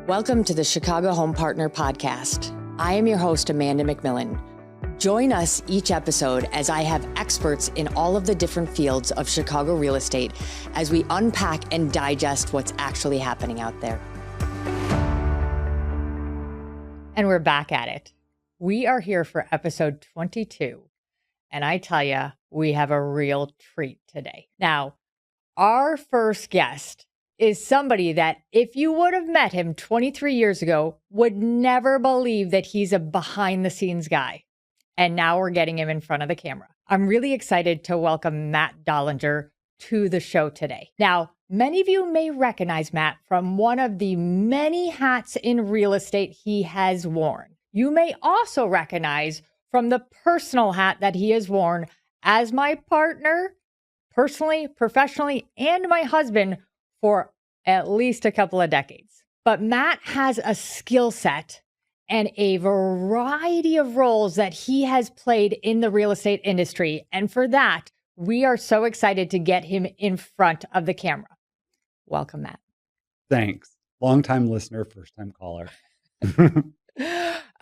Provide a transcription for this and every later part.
Welcome to the Chicago Home Partner Podcast. I am your host, Amanda McMillan. Join us each episode as I have experts in all of the different fields of Chicago real estate as we unpack and digest what's actually happening out there. And we're back at it. We are here for episode 22. And I tell you, we have a real treat today. Now, our first guest is somebody that if you would have met him 23 years ago, would never believe that he's a behind the scenes guy. And now we're getting him in front of the camera. I'm really excited to welcome Matt Dollinger to the show today. Now, many of you may recognize Matt from one of the many hats in real estate he has worn. You may also recognize from the personal hat that he has worn as my partner, personally, professionally, and my husband for at least a couple of decades. But Matt has a skill set and a variety of roles that he has played in the real estate industry. And for that, we are so excited to get him in front of the camera. Welcome, Matt. Thanks. Long-time listener, first-time caller.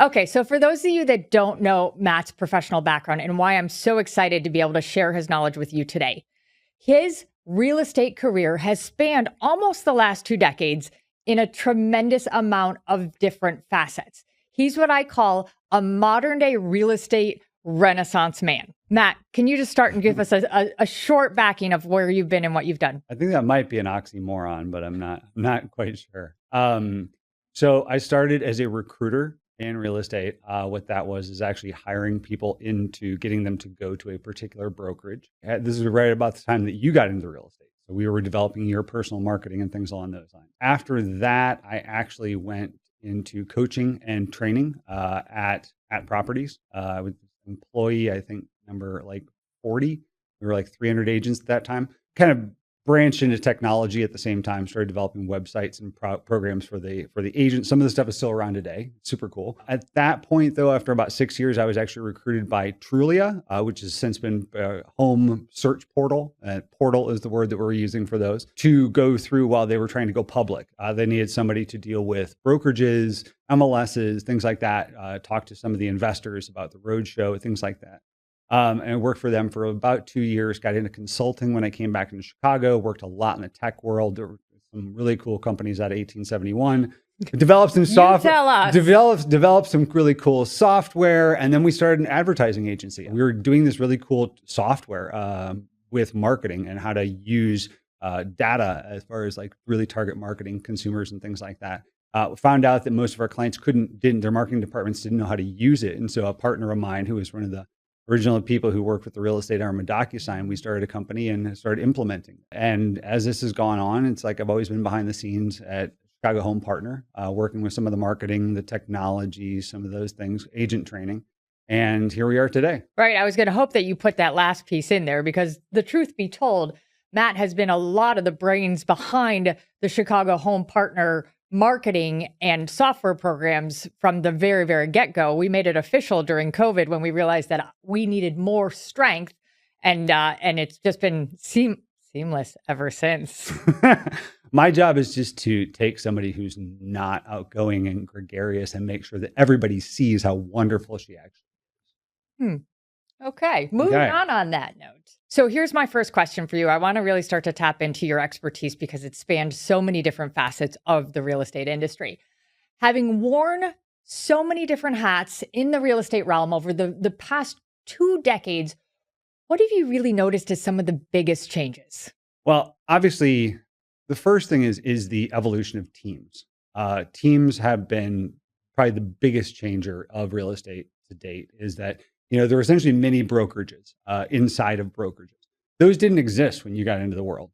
Okay, so for those of you that don't know Matt's professional background and why I'm so excited to be able to share his knowledge with you today, his real estate career has spanned almost the last 2 decades in a tremendous amount of different facets. He's what I call a modern day real estate renaissance man. Matt, can you just start and give us a short backing of where you've been and what you've done? I think that might be an oxymoron, but I'm not quite sure. So I started as a recruiter in real estate. What that was is actually hiring people into getting them to go to a particular brokerage. This is right about the time that you got into real estate. So we were developing your personal marketing and things along those lines. After that, I actually went into coaching and training at properties. I was an employee, I think, number like 40. We were like 300 agents at that time. Kind of branched into technology at the same time, started developing websites and programs for the agent. Some of the stuff is still around today. Super cool. At that point, though, after about 6 years, I was actually recruited by Trulia, which has since been a home search portal. Portal is the word that we're using for those, to go through while they were trying to go public. They needed somebody to deal with brokerages, MLSs, things like that, talk to some of the investors about the roadshow, things like that. And I worked for them for about 2 years, got into consulting when I came back into Chicago, worked a lot in the tech world. There were some really cool companies out of 1871. Developed some software, developed some really cool software. And then we started an advertising agency. We were doing this really cool software with marketing and how to use data as far as like really target marketing consumers and things like that. Found out that most of our clients their marketing departments didn't know how to use it. And so a partner of mine who was one of the original people who worked with the real estate arm of DocuSign, we started a company and started implementing. And as this has gone on, it's like I've always been behind the scenes at Chicago Home Partner, working with some of the marketing, the technology, some of those things, agent training. And here we are today. Right. I was going to hope that you put that last piece in there because the truth be told, Matt has been a lot of the brains behind the Chicago Home Partner marketing and software programs from the very, very get-go. We made it official during COVID when we realized that we needed more strength, and it's just been seamless ever since. My job is just to take somebody who's not outgoing and gregarious and make sure that everybody sees how wonderful she actually is. Okay, moving on that note. So here's my first question for you. I want to really start to tap into your expertise because it spanned so many different facets of the real estate industry. Having worn so many different hats in the real estate realm over the past 2 decades, what have you really noticed as some of the biggest changes? Well, obviously, the first thing is the evolution of teams. Teams have been probably the biggest changer of real estate to date, is that there were essentially many brokerages inside of brokerages. Those didn't exist when you got into the world,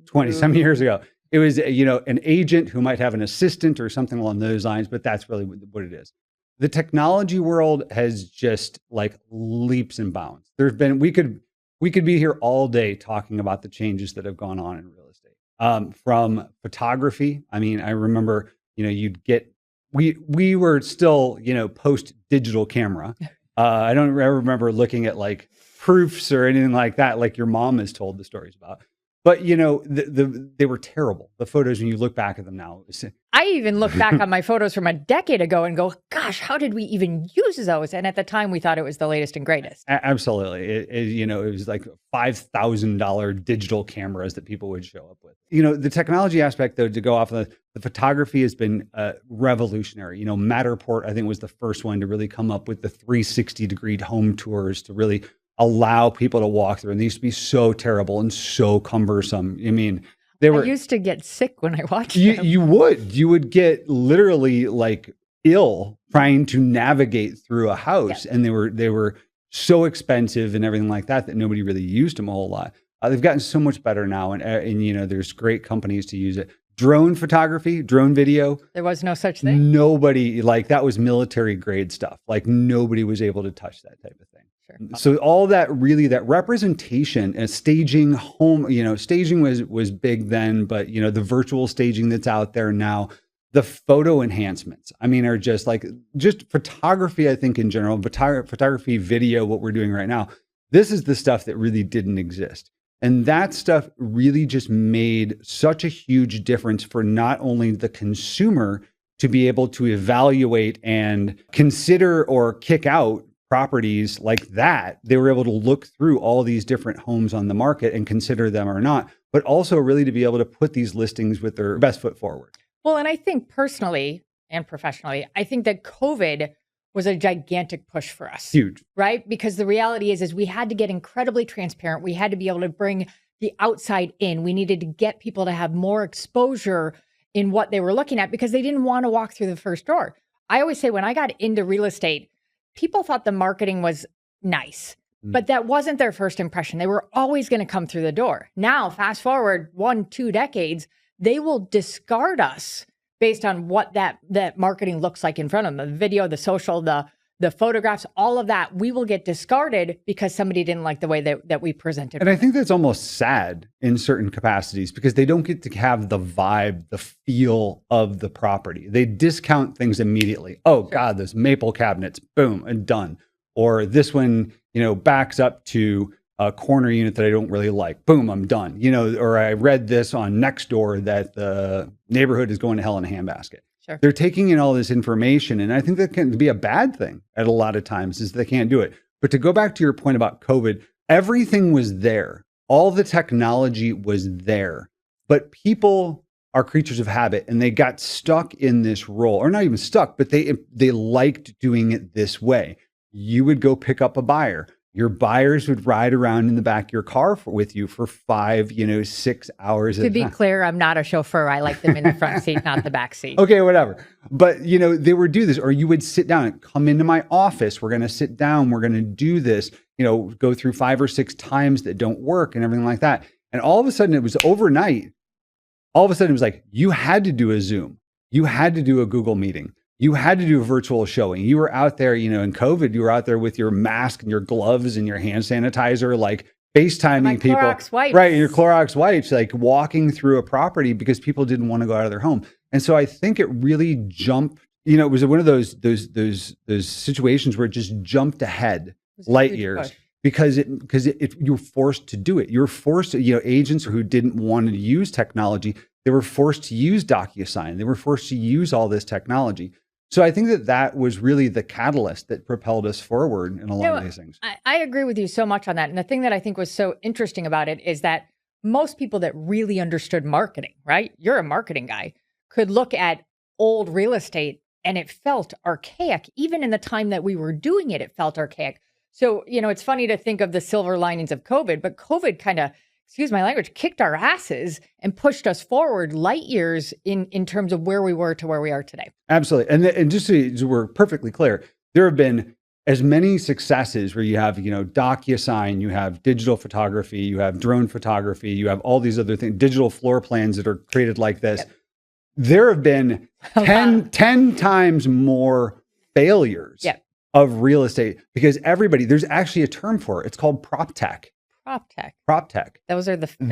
20 some years ago. It was, an agent who might have an assistant or something along those lines, but that's really what it is. The technology world has just like leaps and bounds. We could be here all day talking about the changes that have gone on in real estate. From photography, I mean, I remember, we were still, post digital camera. I don't ever remember looking at like proofs or anything like that, like your mom has told the stories about. But they were terrible. The photos, when you look back at them now, I I even look back on my photos from a decade ago and go, gosh, how did we even use those? And at the time, we thought it was the latest and greatest. Absolutely. It was like $5,000 digital cameras that people would show up with. You know, the technology aspect, though, to go off of the photography has been revolutionary. You know, Matterport, I think, was the first one to really come up with the 360-degree home tours to really allow people to walk through. And they used to be so terrible and so cumbersome. I mean, I used to get sick when I watched them. You would get literally like ill trying to navigate through a house. And they were so expensive and everything like that nobody really used them a whole lot. They've gotten so much better now. And you know, there's great companies to use it. Drone photography, drone video. There was no such thing. Nobody, like, that was military grade stuff. Like, nobody was able to touch that type of thing. Sure. So all that really, that representation and staging staging was big then, but you know, the virtual staging that's out there now, the photo enhancements, I mean, are just photography, I think in general, photography, video, what we're doing right now. This is the stuff that really didn't exist. And that stuff really just made such a huge difference for not only the consumer to be able to evaluate and consider or kick out properties like that. They were able to look through all these different homes on the market and consider them or not, but also really to be able to put these listings with their best foot forward. Well, and I think personally and professionally, I think that COVID was a gigantic push for us. Huge. Right? Because the reality is we had to get incredibly transparent. We had to be able to bring the outside in. We needed to get people to have more exposure in what they were looking at because they didn't want to walk through the first door. I always say when I got into real estate, people thought the marketing was nice, but that wasn't their first impression. They were always going to come through the door. Now, fast forward 1-2 decades, they will discard us based on what that marketing looks like in front of them. The video, the social, the photographs, all of that, we will get discarded because somebody didn't like the way that we presented. And I think that's almost sad in certain capacities because they don't get to have the vibe, the feel of the property. They discount things immediately. Oh God, those maple cabinets, boom, and done. Or this one, you know, backs up to a corner unit that I don't really like. Boom, I'm done. You know, or I read this on Nextdoor that the neighborhood is going to hell in a handbasket. Sure. They're taking in all this information. And I think that can be a bad thing at a lot of times is they can't do it. But to go back to your point about COVID, everything was there. All the technology was there. But people are creatures of habit and they got stuck in this role, or not even stuck, but they liked doing it this way. You would go pick up a buyer. Your buyers would ride around in the back of your car with you for 5, 6 hours. To be clear, I'm not a chauffeur. I like them in the front seat, not the back seat. Okay, whatever. But, they would do this, or you would sit down and come into my office. We're going to sit down. We're going to do this, go through 5 or 6 times that don't work and everything like that. And all of a sudden it was overnight. All of a sudden it was like, you had to do a Zoom. You had to do a Google meeting. You had to do a virtual showing. You were out there, in COVID, you were out there with your mask and your gloves and your hand sanitizer, like FaceTiming people. Clorox wipes. Right, your Clorox wipes, like walking through a property because people didn't want to go out of their home. And so I think it really jumped, it was one of those situations where it just jumped ahead light years because you were forced to do it. You were forced to, agents who didn't want to use technology, they were forced to use DocuSign. They were forced to use all this technology. So I think that was really the catalyst that propelled us forward in a lot of these things. I agree with you so much on that. And the thing that I think was so interesting about it is that most people that really understood marketing, right? You're a marketing guy, could look at old real estate and it felt archaic. Even in the time that we were doing it, it felt archaic. So, it's funny to think of the silver linings of COVID, but COVID kind of, excuse my language, kicked our asses and pushed us forward light years in terms of where we were to where we are today. Absolutely. And just so we're perfectly clear, there have been as many successes where you have, DocuSign, you have digital photography, you have drone photography, you have all these other things, digital floor plans that are created like this. Yep. There have been 10 times more failures of real estate because there's actually a term for it. It's called PropTech. PropTech. Those are the failed.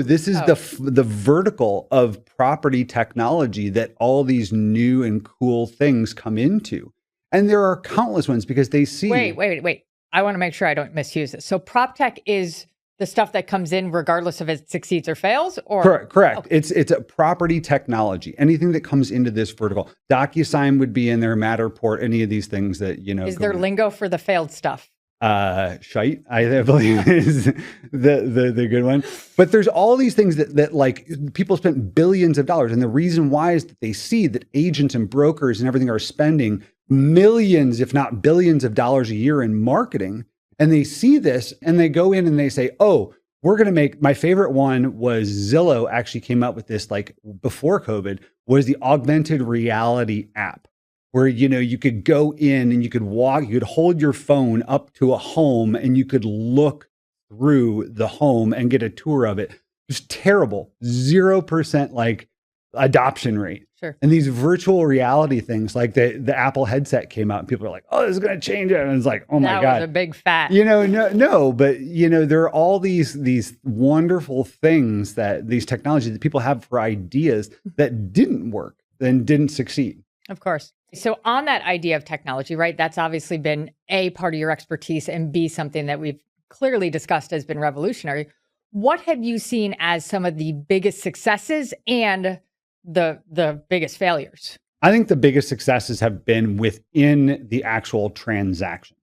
This is the vertical of property technology that all these new and cool things come into. And there are countless ones because they see. Wait. I want to make sure I don't misuse this. So PropTech is The stuff that comes in regardless if it succeeds or fails? Or Correct. Okay. It's a property technology. Anything that comes into this vertical. DocuSign would be in there, Matterport, any of these things that, Is there lingo for the failed stuff? Shite, I believe is the good one. But there's all these things that like people spent billions of dollars. And the reason why is that they see that agents and brokers and everything are spending millions, if not billions of dollars a year in marketing. And they see this and they go in and they say, oh, we're going to make, my favorite one was Zillow actually came up with this like before COVID, was the augmented reality app, where, you know, you could go in and you could walk, you could hold your phone up to a home and you could look through the home and get a tour of it. It was terrible. 0% like adoption rate. Sure. And these virtual reality things, like the Apple headset came out and people are like, oh, this is going to change it. And it's like, oh my God. That was a big fat. You know, no, but you know, there are all these wonderful things that these technologies that people have for ideas that didn't work and didn't succeed. Of course. So on that idea of technology, right, that's obviously been A, part of your expertise, and B, something that we've clearly discussed has been revolutionary. What have you seen as some of the biggest successes and the biggest failures? I think the biggest successes have been within the actual transaction.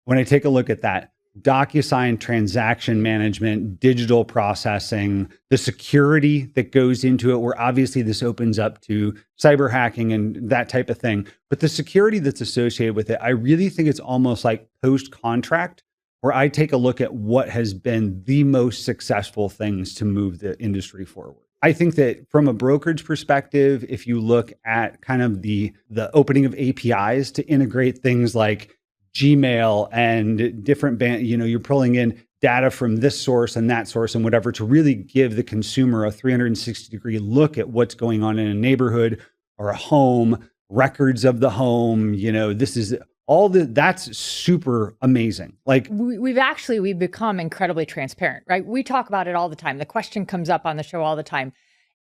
When I take a look at that, DocuSign transaction management, digital processing, the security that goes into it, where obviously this opens up to cyber hacking and that type of thing. But the security that's associated with it, I really think it's almost like post-contract, where I take a look at what has been the most successful things to move the industry forward. I think that from a brokerage perspective, if you look at kind of the opening of APIs to integrate things like Gmail and different you're pulling in data from this source and that source and whatever to really give the consumer a 360-degree look at what's going on in a neighborhood or a home, records of the home, you know, this is all that's super amazing. Like we've become incredibly transparent, right? We talk about it all the time. The question comes up on the show all the time.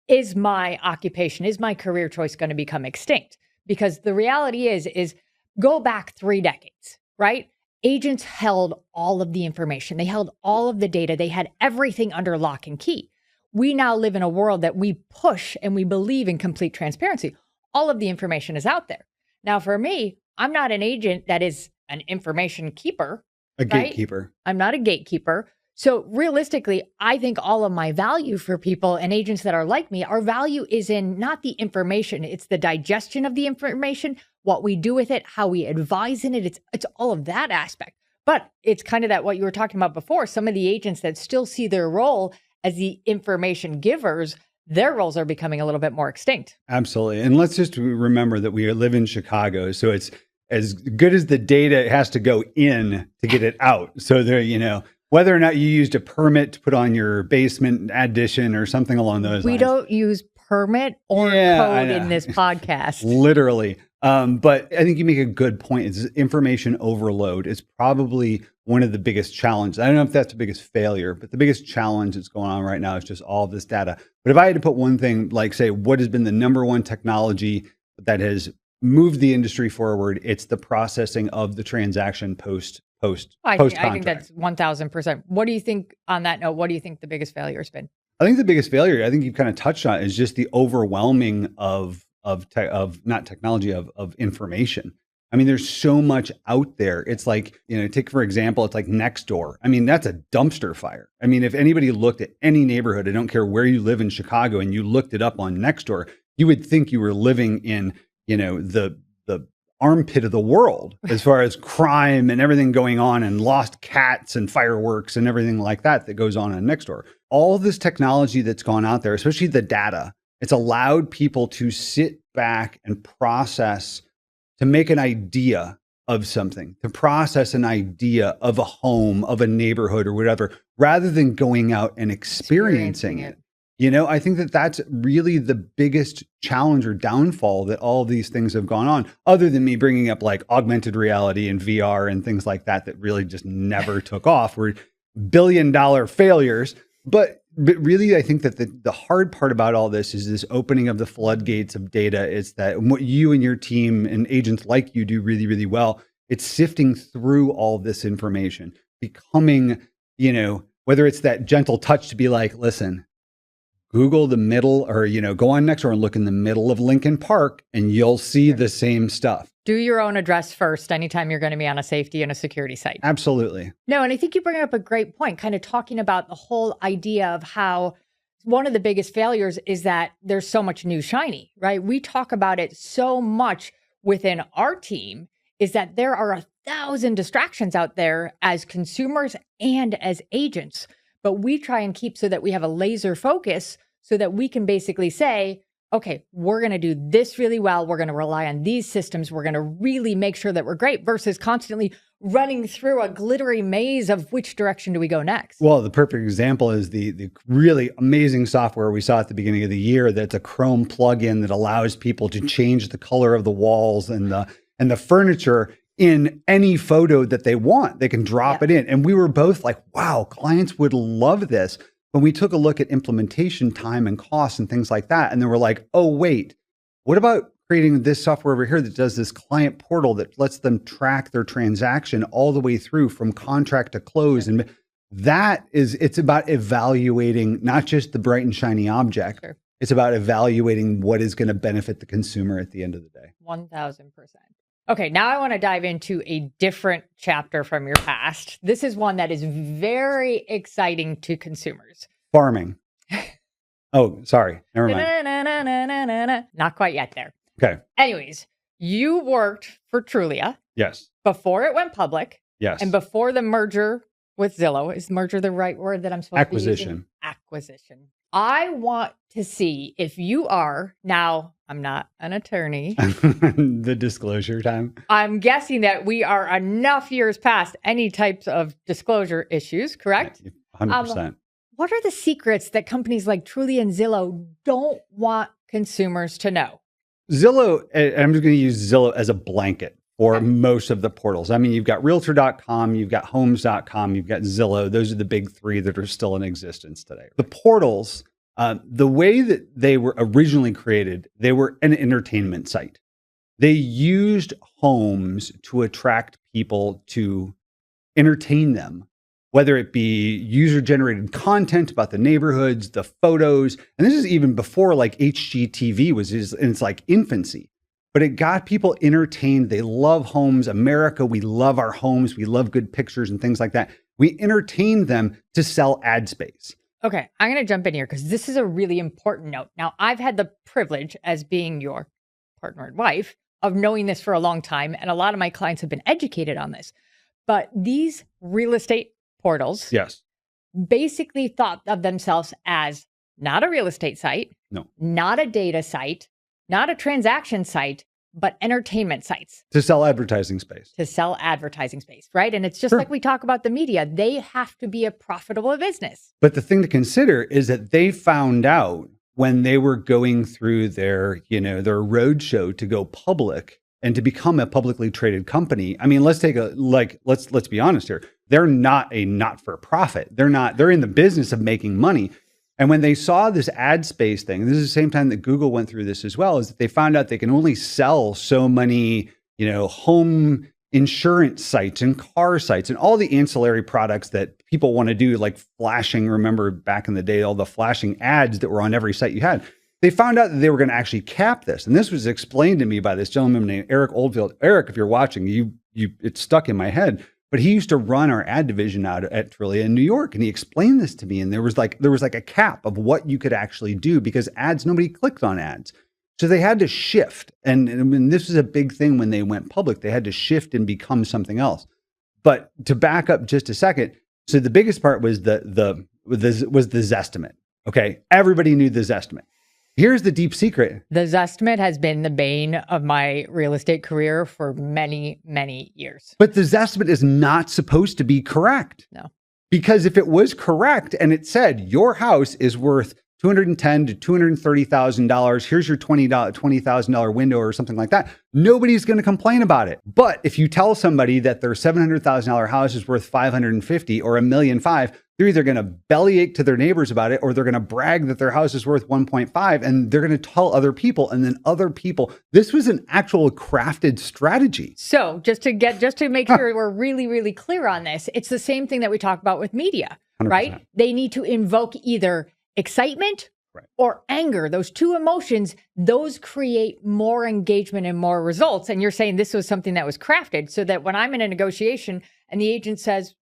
Is my occupation, is my career choice going to become extinct? Because the reality is go back 3 decades, right? Agents held all of the information. They held all of the data. They had everything under lock and key. We now live in a world that we push and we believe in complete transparency. All of the information is out there. Now, for me, I'm not an agent that is an information keeper. A gatekeeper. I'm not a gatekeeper. So realistically, I think all of my value for people and agents that are like me, our value is in not the information. It's the digestion of the information, what we do with it, how we advise in it. It's all of that aspect. But it's kind of that what you were talking about before. Some of the agents that still see their role as the information givers, their roles are becoming a little bit more extinct. Absolutely. And let's just remember that we live in Chicago. So it's as good as the data has to go in to get it out. So there, you know, whether or not you used a permit to put on your basement addition or something along those lines. We don't use permit or code in this podcast. Literally. But I think you make a good point. It's information overload is probably one of the biggest challenges. I don't know if that's the biggest failure, but the biggest challenge that's going on right now is just all of this data. But if I had to put one thing, like say, what has been the number one technology that has moved the industry forward, it's the processing of the transaction post I think that's 1,000%. What do you think on that note? What do you think the biggest failure has been? I think the biggest failure, I think you've kind of touched on, is just the overwhelming of not technology, of information. I mean, there's so much out there. It's like, you know, take for example, it's like Nextdoor. I mean, that's a dumpster fire. I mean, if anybody looked at any neighborhood, I don't care where you live in Chicago, and you looked it up on Nextdoor, you would think you were living in, you know, the armpit of the world as far as crime and everything going on, and lost cats and fireworks and everything like that goes on Nextdoor. All this technology that's gone out there, especially the data, it's allowed people to sit back and process, to make an idea of something, to process an idea of a home, of a neighborhood or whatever, rather than going out and experiencing it. You know, I think that that's really the biggest challenge or downfall that all of these things have gone on, other than me bringing up like augmented reality and VR and things like that really just never took off. Were billion-dollar failures. But really, I think that the hard part about all this is this opening of the floodgates of data. Is that what you and your team and agents like you do really, really well. It's sifting through all this information, becoming, you know, whether it's that gentle touch to be like, listen, Google the middle, or, go on Nextdoor and look in the middle of Lincoln Park and you'll see the same stuff. Do your own address first anytime you're going to be on a safety and a security site. Absolutely. No, and I think you bring up a great point, kind of talking about the whole idea of how one of the biggest failures is that there's so much new shiny, right? We talk about it so much within our team, is that there are 1,000 distractions out there as consumers and as agents. But we try and keep so that we have a laser focus so that we can basically say, okay, we're going to do this really well. We're going to rely on these systems. We're going to really make sure that we're great versus constantly running through a glittery maze of which direction do we go next. Well, the perfect example is the really amazing software we saw at the beginning of the year. That's a Chrome plugin that allows people to change the color of the walls and the furniture in any photo that they want. They can drop it in. And we were both like, wow, clients would love this. When we took a look at implementation time and costs and things like that, and then we're like, oh, wait, what about creating this software over here that does this client portal that lets them track their transaction all the way through from contract to close? And it's about evaluating not just the bright and shiny object. Sure. It's about evaluating what is going to benefit the consumer at the end of the day. 1,000%. Okay, now I want to dive into a different chapter from your past. This is one that is very exciting to consumers. Farming. Oh, sorry. Never mind. Not quite yet there. Okay. Anyways, you worked for Trulia. Yes. Before it went public. Yes. And before the merger with Zillow. Is merger the right word that I'm supposed to be using? Acquisition. I want to see if you are, now I'm not an attorney. The disclosure time. I'm guessing that we are enough years past any types of disclosure issues, correct? 100%. What are the secrets that companies like Trulia and Zillow don't want consumers to know? Zillow, I'm just going to use Zillow as a blanket for most of the portals. I mean, you've got Realtor.com, you've got Homes.com, you've got Zillow. Those are the big three that are still in existence today. The portals, the way that they were originally created, they were an entertainment site. They used homes to attract people to entertain them, whether it be user-generated content about the neighborhoods, the photos, and this is even before like HGTV was in its like infancy. But it got people entertained. They love homes. America, we love our homes. We love good pictures and things like that. We entertained them to sell ad space. Okay, I'm going to jump in here because this is a really important note. Now, I've had the privilege as being your partner and wife of knowing this for a long time, and a lot of my clients have been educated on this. But these real estate portals basically thought of themselves as not a real estate site, not a data site, not a transaction site, but entertainment sites. To sell advertising space. To sell advertising space, right? And it's just like we talk about the media. They have to be a profitable business. But the thing to consider is that they found out when they were going through their roadshow to go public and to become a publicly traded company. I mean, let's be honest here. They're not a not-for-profit. They're in the business of making money. And when they saw this ad space thing, this is the same time that Google went through this as well, is that they found out they can only sell so many, home insurance sites and car sites and all the ancillary products that people want to do, like flashing. Remember back in the day, all the flashing ads that were on every site you had. They found out that they were going to actually cap this. And this was explained to me by this gentleman named Eric Oldfield. Eric, if you're watching, it's stuck in my head. But he used to run our ad division out at Trulia in New York, and he explained this to me. And there was like a cap of what you could actually do because ads, nobody clicked on ads, so they had to shift. And this was a big thing when they went public. They had to shift and become something else. But to back up just a second, so the biggest part was the Zestimate. Okay, everybody knew the Zestimate. Here's the deep secret. The Zestimate has been the bane of my real estate career for many, many years. But the Zestimate is not supposed to be correct. No. Because if it was correct and it said your house is worth $210,000 to $230,000, here's your $20,000 window or something like that, nobody's going to complain about it. But if you tell somebody that their $700,000 house is worth $550,000 or $1.5 million, they're either going to bellyache to their neighbors about it, or they're going to brag that their house is worth 1.5, and they're going to tell other people, and then other people. This was an actual crafted strategy. So just to make sure we're really, really clear on this, it's the same thing that we talk about with media, right? They need to invoke either excitement or anger. Those two emotions, those create more engagement and more results. And you're saying this was something that was crafted so that when I'm in a negotiation and the agent says,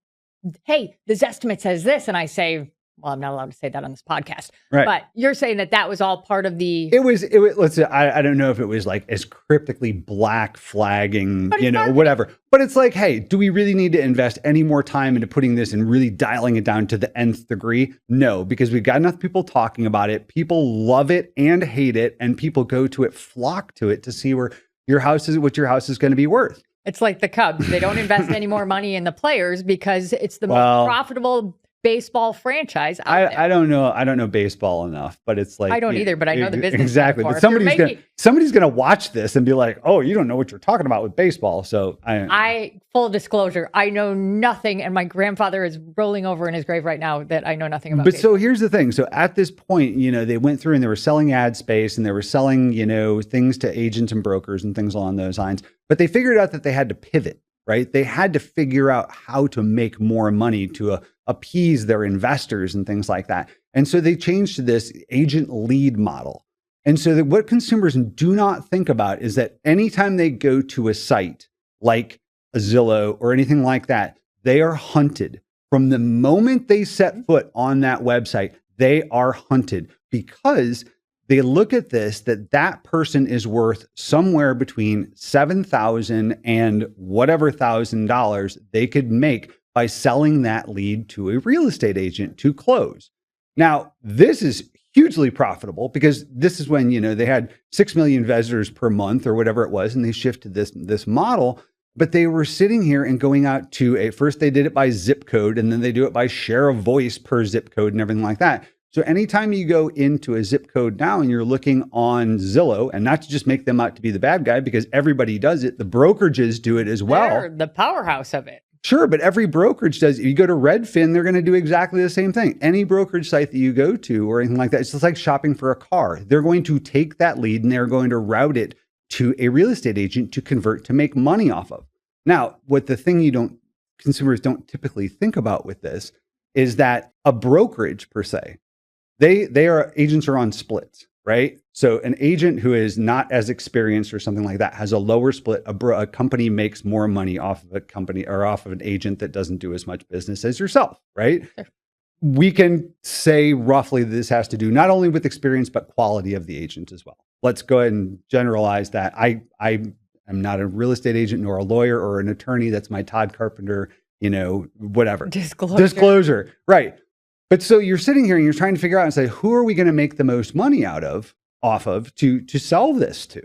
hey, this estimate says this, and I say, well, I'm not allowed to say that on this podcast, but you're saying that that was all part of the... It was, let's say, I don't know if it was like as cryptically black flagging, whatever. But it's like, hey, do we really need to invest any more time into putting this and really dialing it down to the nth degree? No, because we've got enough people talking about it. People love it and hate it. And people go to it, flock to it to see where what your house is going to be worth. It's like the Cubs. They don't invest any more money in the players because it's the most profitable baseball franchise out there. I don't know baseball enough, but it's like I don't either, but I know the business. Exactly. But somebody's gonna watch this and be like, oh, you don't know what you're talking about with baseball. So I full disclosure, I know nothing, and my grandfather is rolling over in his grave right now that I know nothing about baseball. So here's the thing. So at this point, they went through and they were selling ad space and they were selling, things to agents and brokers and things along those lines. But they figured out that they had to pivot. Right? They had to figure out how to make more money to appease their investors and things like that. And so they changed to this agent lead model. And so what consumers do not think about is that anytime they go to a site like a Zillow or anything like that, they are hunted. From the moment they set foot on that website, they are hunted because they look at this, that person is worth somewhere between $7,000 and whatever $1,000 they could make by selling that lead to a real estate agent to close. Now, this is hugely profitable because this is when, they had 6 million visitors per month or whatever it was, and they shifted this model. But they were sitting here and going out to first they did it by zip code, and then they do it by share of voice per zip code and everything like that. So anytime you go into a zip code now and you're looking on Zillow, and not to just make them out to be the bad guy because everybody does it, the brokerages do it as well. They're the powerhouse of it. Sure, but every brokerage does. If you go to Redfin, they're going to do exactly the same thing. Any brokerage site that you go to or anything like that, it's just like shopping for a car. They're going to take that lead and they're going to route it to a real estate agent to convert to make money off of. Now, consumers don't typically think about with this is that a brokerage per se, agents are on splits, right? So an agent who is not as experienced or something like that has a lower split. A company makes more money off of a company or off of an agent that doesn't do as much business as yourself, right? Sure. We can say roughly this has to do not only with experience, but quality of the agent as well. Let's go ahead and generalize that. I am not a real estate agent nor a lawyer or an attorney. That's my Todd Carpenter, whatever. Disclosure. Right. But so you're sitting here and you're trying to figure out and say, who are we going to make the most money off of to sell this to?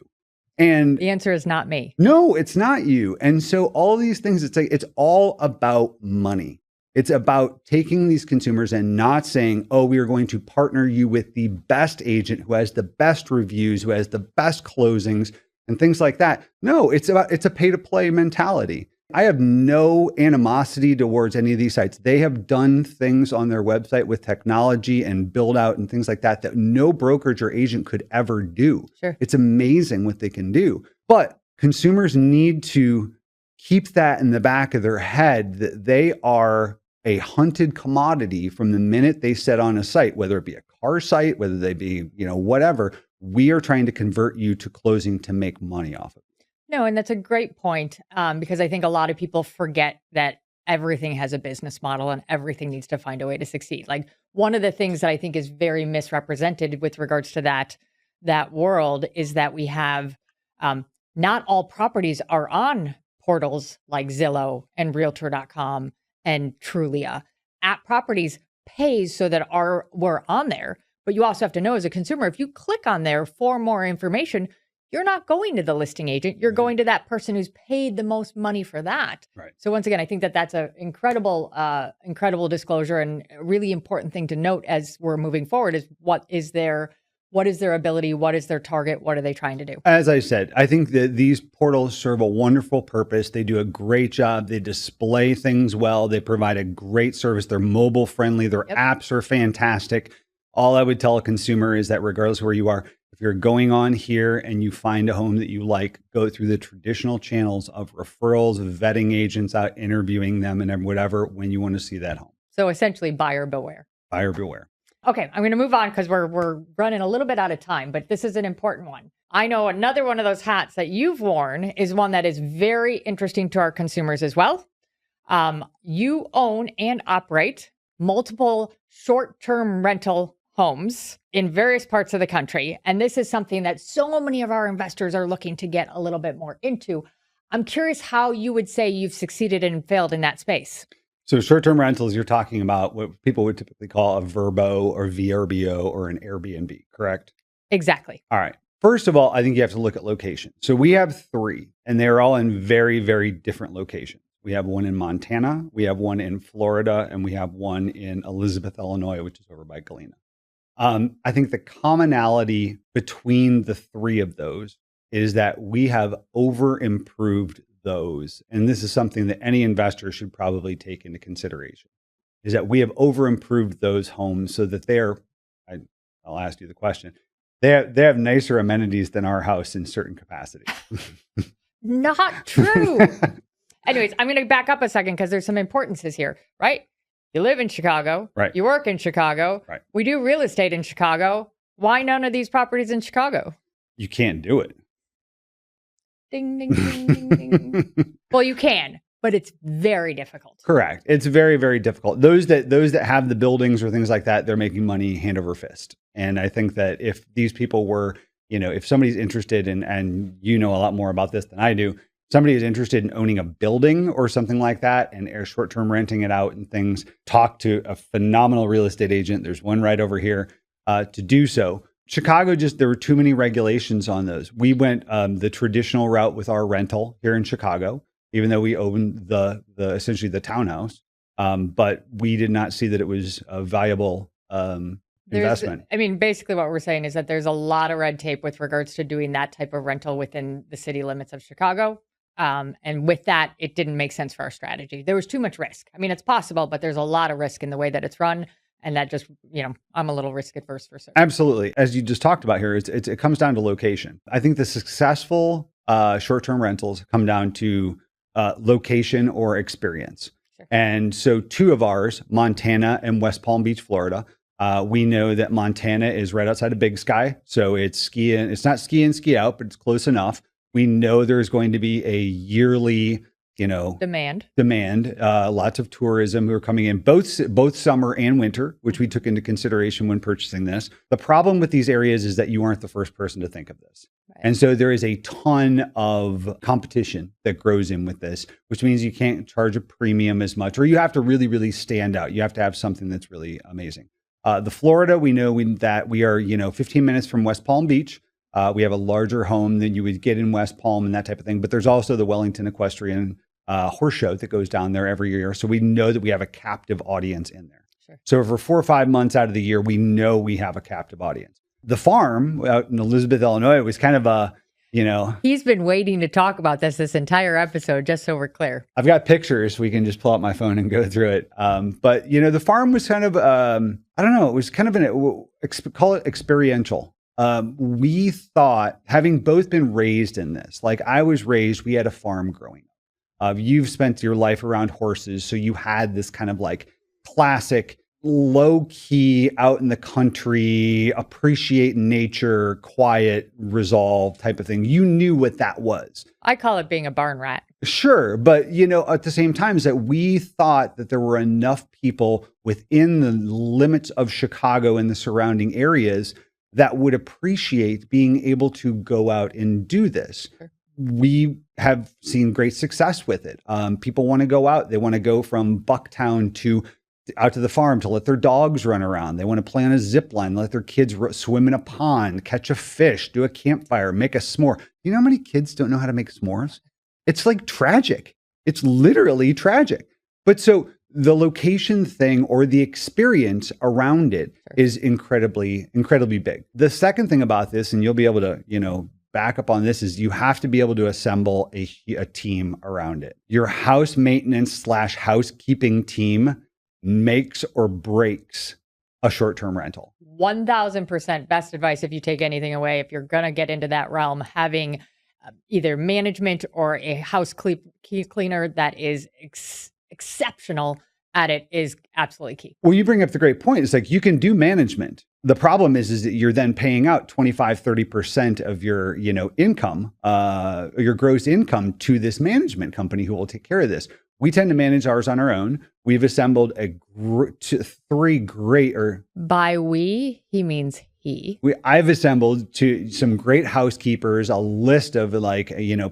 And the answer is not me. No, it's not you. And so all these things, it's all about money. It's about taking these consumers and not saying, oh, we are going to partner you with the best agent who has the best reviews, who has the best closings and things like that. No, it's a pay to play mentality. I have no animosity towards any of these sites. They have done things on their website with technology and build out and things like that no brokerage or agent could ever do. Sure. It's amazing what they can do. But consumers need to keep that in the back of their head that they are a hunted commodity from the minute they set on a site, whether it be a car site, whether they be, whatever. We are trying to convert you to closing to make money off of it. No, and that's a great point because I think a lot of people forget that everything has a business model and everything needs to find a way to succeed. Like one of the things that I think is very misrepresented with regards to that world is that we have not all properties are on portals like Zillow and Realtor.com and Trulia. App Properties pays so that we're on there, but you also have to know as a consumer, if you click on there for more information, you're not going to the listing agent. You're going to that person who's paid the most money for that. Right. So once again, I think that's an incredible disclosure and a really important thing to note as we're moving forward is what is their ability? What is their target? What are they trying to do? As I said, I think that these portals serve a wonderful purpose. They do a great job. They display things well. They provide a great service. They're mobile friendly. Their apps are fantastic. All I would tell a consumer is that regardless of where you are, if you're going on here and you find a home that you like, go through the traditional channels of referrals, of vetting agents out, interviewing them and whatever when you want to see that home. So essentially buyer beware. Buyer beware. Okay, I'm going to move on because we're running a little bit out of time, but this is an important one. I know another one of those hats that you've worn is one that is very interesting to our consumers as well. You own and operate multiple short-term rental homes in various parts of the country. And this is something that so many of our investors are looking to get a little bit more into. I'm curious how you would say you've succeeded and failed in that space. So short-term rentals, you're talking about what people would typically call a VRBO or VRBO or an Airbnb, correct? Exactly. All right. First of all, I think you have to look at location. So we have 3, and they're all in very, very different locations. We have one in Montana, we have one in Florida, and we have one in Elizabeth, Illinois, which is over by Galena. I think the commonality between the 3 of those is that we have over-improved those. And this is something that any investor should probably take into consideration, is that we have over-improved those homes so that I'll ask you the question, they have nicer amenities than our house in certain capacity. Not true. Anyways, I'm going to back up a second because there's some importances here, right? You live in Chicago. Right. You work in Chicago. Right. We do real estate in Chicago. Why none of these properties in Chicago? You can't do it. Ding, ding, ding, ding, ding. Well, you can, but it's very difficult. Correct. It's very, very difficult. Those that have the buildings or things like that, they're making money hand over fist. And I think that if these people were, if somebody's interested in, and you know a lot more about this than I do, somebody is interested in owning a building or something like that and short-term renting it out and things, talk to a phenomenal real estate agent. There's one right over here to do so. Chicago, there were too many regulations on those. We went the traditional route with our rental here in Chicago, even though we owned the essentially the townhouse. But we did not see that it was a valuable investment. Basically what we're saying is that there's a lot of red tape with regards to doing that type of rental within the city limits of Chicago. And with that, it didn't make sense for our strategy. There was too much risk. It's possible, but there's a lot of risk in the way that it's run. And that just, I'm a little risk adverse for certain. Absolutely. As you just talked about here, it comes down to location. I think the successful short-term rentals come down to location or experience. Sure. And so 2 of ours, Montana and West Palm Beach, Florida, we know that Montana is right outside of Big Sky. So it's skiing. It's not ski in, ski out, but it's close enough. We know there's going to be a yearly demand, lots of tourism who are coming in both summer and winter, which we took into consideration when purchasing this. The problem with these areas is that you aren't the first person to think of this. Right. And so there is a ton of competition that grows in with this, which means you can't charge a premium as much, or you have to really, really stand out. You have to have something that's really amazing. The Florida, we know that we are, 15 minutes from West Palm Beach. We have a larger home than you would get in West Palm and that type of thing. But there's also the Wellington Equestrian horse show that goes down there every year. So we know that we have a captive audience in there. Sure. So for 4 or 5 months out of the year, we know we have a captive audience. The farm out in Elizabeth, Illinois was kind of a, He's been waiting to talk about this entire episode, just so we're clear. I've got pictures. We can just pull out my phone and go through it. But, the farm was kind of, I don't know, it was kind of call it experiential. We thought, having both been raised in this, like I was raised, we had a farm growing up. You've spent your life around horses, so you had this kind of like classic, low key, out in the country, appreciate nature, quiet, resolve type of thing. You knew what that was. I call it being a barn rat. Sure. But, at the same time is that we thought that there were enough people within the limits of Chicago and the surrounding areas that would appreciate being able to go out and do this. Sure. We have seen great success with it. People want to go out. They want to go from Bucktown out to the farm to let their dogs run around. They want to play on a zip line, let their kids swim in a pond, catch a fish, do a campfire, make a s'more. You know how many kids don't know how to make s'mores? It's like tragic. It's literally tragic. But so the location thing or the experience around it is incredibly, incredibly big. The second thing about this, and you'll be able to, back up on this, is you have to be able to assemble a team around it. Your house maintenance / housekeeping team makes or breaks a short-term rental. 1000% best advice if you take anything away. If you're going to get into that realm, having either management or a house cleaner that is exceptional at it is absolutely key. Well, you bring up the great point. It's like you can do management. The problem is that you're then paying out 25, 30% of your, income, your gross income to this management company who will take care of this. We tend to manage ours on our own. We've assembled three great, or by we, he means he. I've assembled to some great housekeepers, a list of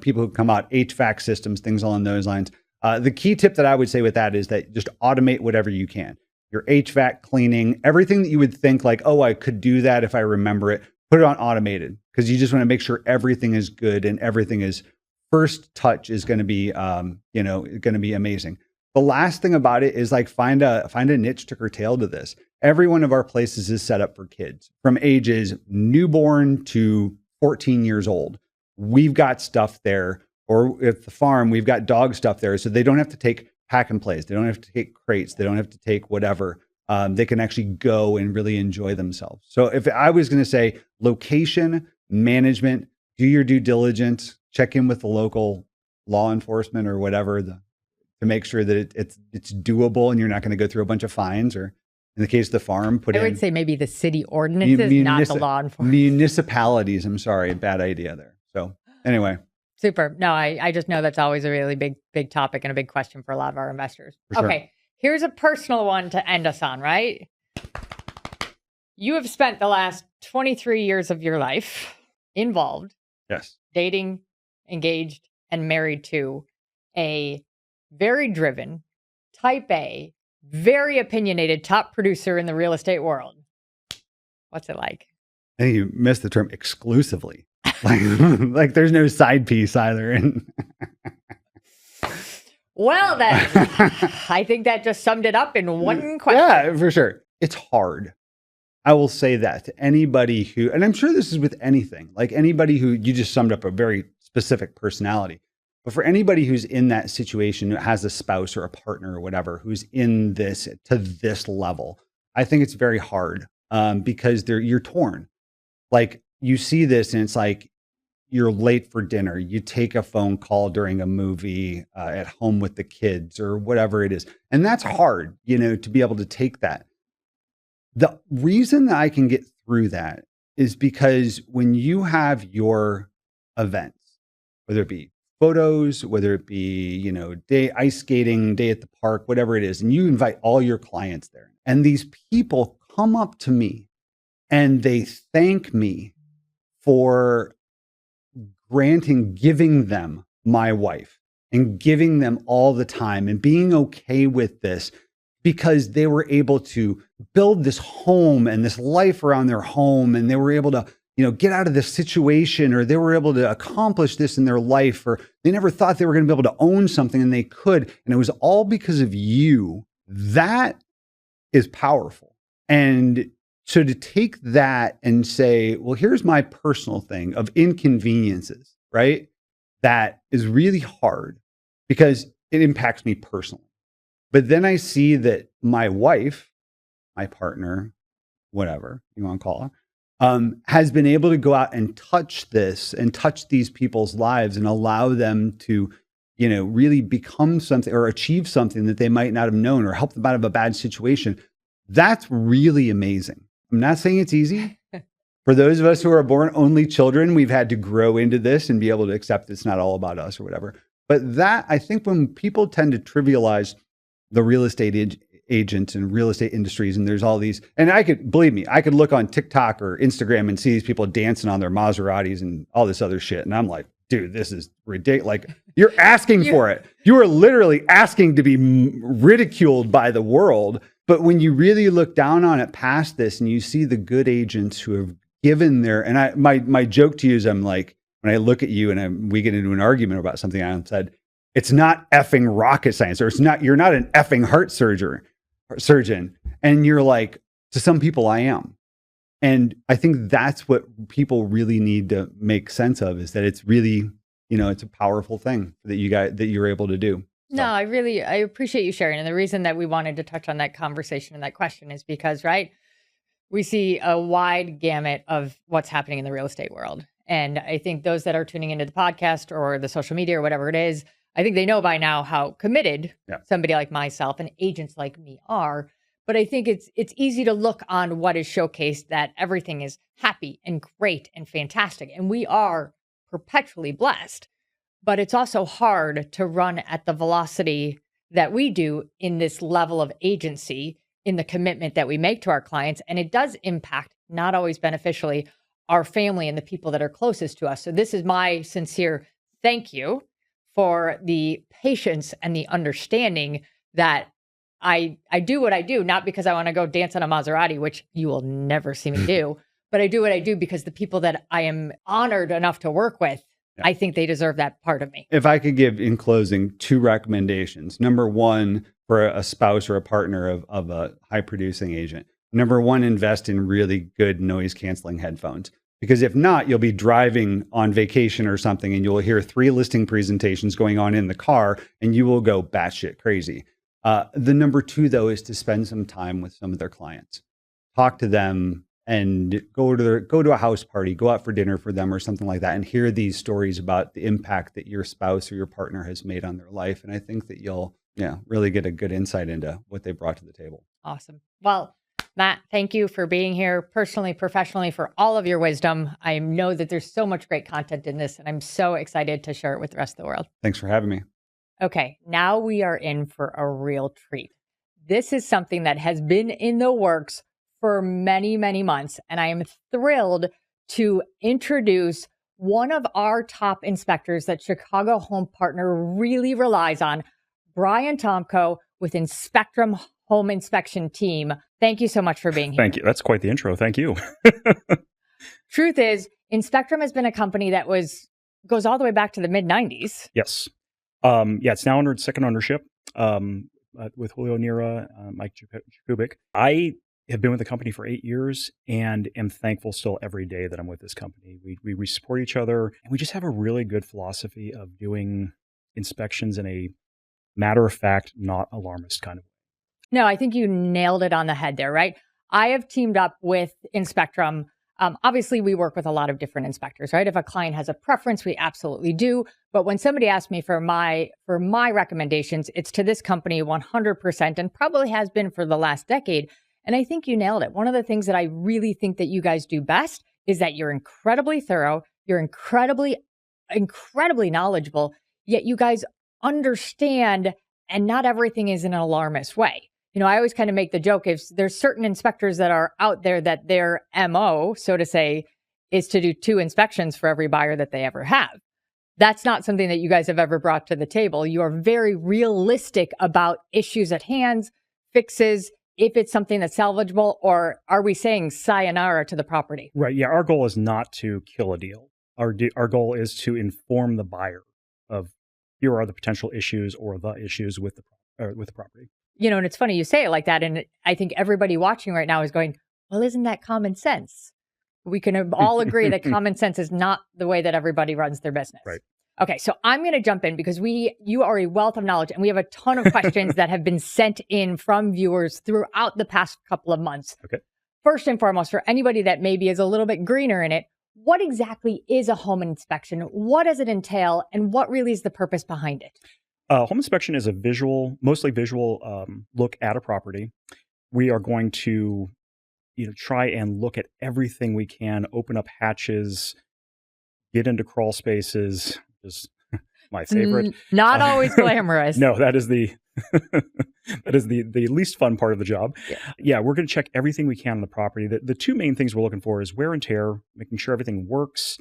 people who come out, HVAC systems, things along those lines. The key tip that I would say with that is that just automate whatever you can. Your HVAC cleaning, everything that you would think like, oh, I could do that if I remember it, put it on automated, because you just want to make sure everything is good and everything is first touch is going to be, going to be amazing. The last thing about it is like find a niche to curtail to this. Every one of our places is set up for kids from ages newborn to 14 years old. We've got stuff there, or at the farm, we've got dog stuff there. So they don't have to take pack and plays. They don't have to take crates. They don't have to take whatever. They can actually go and really enjoy themselves. So if I was going to say location, management, do your due diligence, check in with the local law enforcement or whatever to make sure that it's doable and you're not going to go through a bunch of fines, or in the case of the farm, I would say maybe the city ordinances, not the law enforcement. Municipalities, I'm sorry, bad idea there. So anyway. Super. No, I just know that's always a really big topic and a big question for a lot of our investors. Sure. Okay, here's a personal one to end us on, right? You have spent the last 23 years of your life involved, yes, dating, engaged, and married to a very driven, type A, very opinionated top producer in the real estate world. What's it like? I think you missed the term exclusively. like there's no side piece either. Well, then, I think that just summed it up in one question. Yeah, for sure. It's hard. I will say that to anybody who, and I'm sure this is with anything, like anybody who, you just summed up a very specific personality. But for anybody who's in that situation, who has a spouse or a partner or whatever, who's in this to this level, I think it's very hard because you're torn. Like you see this and it's like you're late for dinner. You take a phone call during a movie at home with the kids or whatever it is. And that's hard, to be able to take that. The reason that I can get through that is because when you have your events, whether it be photos, whether it be, day ice skating, day at the park, whatever it is, and you invite all your clients there, and these people come up to me and they thank me for giving them my wife and giving them all the time and being okay with this because they were able to build this home and this life around their home, and they were able to get out of this situation, or they were able to accomplish this in their life, or they never thought they were going to be able to own something and they could. And it was all because of you. That is powerful. And so to take that and say, well, here's my personal thing of inconveniences, right? That is really hard because it impacts me personally. But then I see that my wife, my partner, whatever you want to call her, has been able to go out and touch this and touch these people's lives and allow them to, really become something or achieve something that they might not have known, or help them out of a bad situation. That's really amazing. I'm not saying it's easy. For those of us who are born only children, we've had to grow into this and be able to accept it's not all about us or whatever. But that, I think when people tend to trivialize the real estate agents and real estate industries, and there's all these, and I could look on TikTok or Instagram and see these people dancing on their Maseratis and all this other shit. And I'm like, dude, this is ridiculous. Like, you're asking for it. You are literally asking to be ridiculed by the world. But when you really look down on it past this and you see the good agents who have given their, and my joke to you is, I'm like, when I look at you and we get into an argument about something, I said, it's not effing rocket science, or you're not an effing heart surgeon. And you're like, to some people I am. And I think that's what people really need to make sense of, is that it's really, it's a powerful thing that you're able to do. So. No, I appreciate you sharing. And the reason that we wanted to touch on that conversation and that question is because, right, we see a wide gamut of what's happening in the real estate world. And I think those that are tuning into the podcast or the social media or whatever it is, I think they know by now how committed Yeah. somebody like myself and agents like me are. But I think it's easy to look on what is showcased that everything is happy and great and fantastic. And we are perpetually blessed. But it's also hard to run at the velocity that we do in this level of agency, in the commitment that we make to our clients. And it does impact, not always beneficially, our family and the people that are closest to us. So this is my sincere thank you for the patience and the understanding that I do what I do, not because I want to go dance on a Maserati, which you will never see me do, but I do what I do because the people that I am honored enough to work with, I think they deserve that part of me. If I could give, in closing, 2 recommendations. Number one, for a spouse or a partner of a high producing agent. Number one, invest in really good noise canceling headphones. Because if not, you'll be driving on vacation or something and you'll hear 3 listing presentations going on in the car and you will go batshit crazy. The number 2, though, is to spend some time with some of their clients. Talk to them and go to a house party, go out for dinner for them or something like that, and hear these stories about the impact that your spouse or your partner has made on their life. And I think that you'll really get a good insight into what they brought to the table. Awesome. Well, Matt, thank you for being here personally, professionally, for all of your wisdom. I know that there's so much great content in this, and I'm so excited to share it with the rest of the world. Thanks for having me. Okay, now we are in for a real treat. This is something that has been in the works for many, many months, and I am thrilled to introduce one of our top inspectors that Chicago Home Partner really relies on, Brian Tomko with Inspectrum Home Inspection Team. Thank you so much for being here. Thank you. That's quite the intro. Thank you. Truth is, Inspectrum has been a company that goes all the way back to the mid-90s. Yes. It's now under second ownership with Julio Nira, Mike Jakubik. I have been with the company for 8 years and am thankful still every day that I'm with this company. We support each other, and we just have a really good philosophy of doing inspections in a matter-of-fact, not alarmist kind of way. No, I think you nailed it on the head there, right? I have teamed up with Inspectrum. Obviously, we work with a lot of different inspectors, right? If a client has a preference, we absolutely do. But when somebody asks me for my recommendations, it's to this company 100% and probably has been for the last decade. And I think you nailed it. One of the things that I really think that you guys do best is that you're incredibly thorough, you're incredibly knowledgeable, yet you guys understand, and not everything is in an alarmist way. I always kind of make the joke, if there's certain inspectors that are out there that their MO, so to say, is to do 2 inspections for every buyer that they ever have. That's not something that you guys have ever brought to the table. You are very realistic about issues at hand, fixes, if it's something that's salvageable, or are we saying sayonara to the property? Right. Yeah. Our goal is not to kill a deal. Our goal is to inform the buyer of here are the potential issues or the issues with the property. And it's funny you say it like that. And I think everybody watching right now is going, well, isn't that common sense? We can all agree that common sense is not the way that everybody runs their business. Right. Okay, so I'm going to jump in because you are a wealth of knowledge, and we have a ton of questions that have been sent in from viewers throughout the past couple of months. Okay. First and foremost, for anybody that maybe is a little bit greener in it, what exactly is a home inspection? What does it entail? And what really is the purpose behind it? Home inspection is a mostly visual look at a property. We are going to try and look at everything we can, open up hatches, get into crawl spaces, is my favorite. Not always glamorous. No, that is the least fun part of the job. Yeah, we're going to check everything we can on the property. The 2 main things we're looking for is wear and tear, making sure everything works,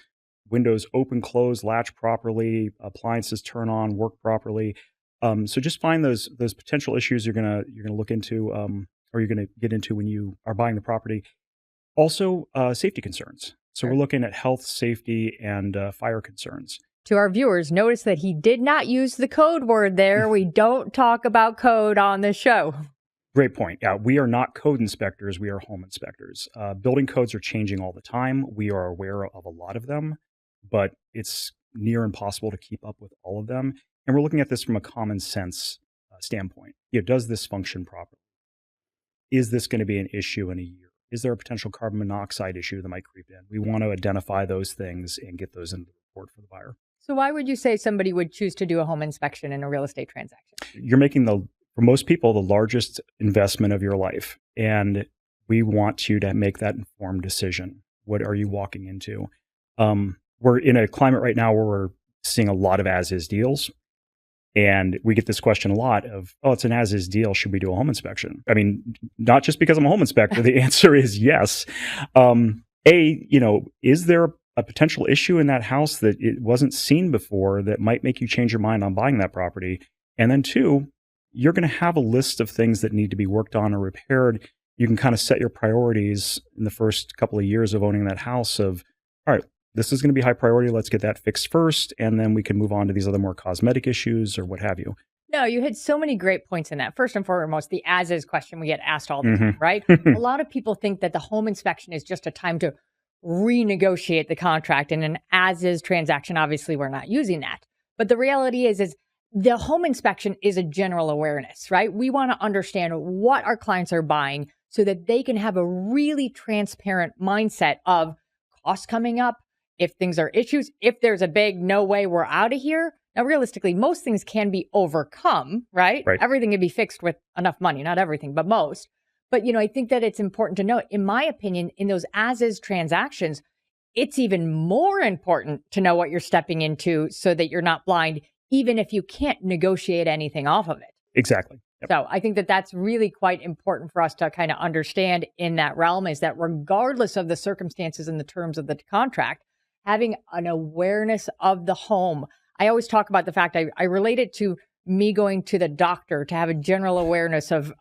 windows open, close, latch properly, appliances turn on, work properly. So just find those potential issues you're gonna look into, or you're gonna get into when you are buying the property. Also, safety concerns. So We're looking at health, safety, and fire concerns. To our viewers, notice that he did not use the code word there. We don't talk about code on this show. Great point. Yeah, we are not code inspectors. We are home inspectors. Building codes are changing all the time. We are aware of a lot of them, but it's near impossible to keep up with all of them. And we're looking at this from a common sense standpoint. Does this function properly? Is this going to be an issue in a year? Is there a potential carbon monoxide issue that might creep in? We want to identify those things and get those into the support for the buyer. So why would you say somebody would choose to do a home inspection in a real estate transaction? You're making for most people, the largest investment of your life. And we want you to make that informed decision. What are you walking into? We're in a climate right now where we're seeing a lot of as-is deals. And we get this question a lot of, oh, it's an as-is deal. Should we do a home inspection? I mean, not just because I'm a home inspector. The answer is yes. Is there a potential issue in that house that it wasn't seen before that might make you change your mind on buying that property? And then two, you're going to have a list of things that need to be worked on or repaired. You can kind of set your priorities in the first couple of years of owning that house of, all right, this is going to be high priority. Let's get that fixed first. And then we can move on to these other more cosmetic issues or what have you. No, you had so many great points in that. First and foremost, the as-is question we get asked all the time, right? A lot of people think that the home inspection is just a time to renegotiate the contract. In an as-is transaction, obviously, we're not using that. But the reality is the home inspection is a general awareness, right? We want to understand what our clients are buying so that they can have a really transparent mindset of costs coming up, if things are issues, if there's a big no way we're out of here. Now, realistically, most things can be overcome, right? Everything can be fixed with enough money, not everything, but most. But, I think that it's important to note, in my opinion, in those as-is transactions, it's even more important to know what you're stepping into so that you're not blind, even if you can't negotiate anything off of it. Exactly. Yep. So I think that that's really quite important for us to kind of understand in that realm, is that regardless of the circumstances and the terms of the contract, having an awareness of the home. I always talk about the fact I relate it to me going to the doctor to have a general awareness of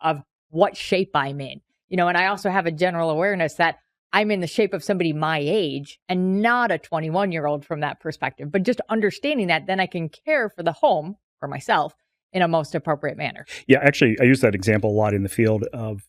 what shape I'm in, and I also have a general awareness that I'm in the shape of somebody my age and not a 21-year-old from that perspective. But just understanding that, then I can care for the home for myself in a most appropriate manner. Yeah, actually, I use that example a lot in the field of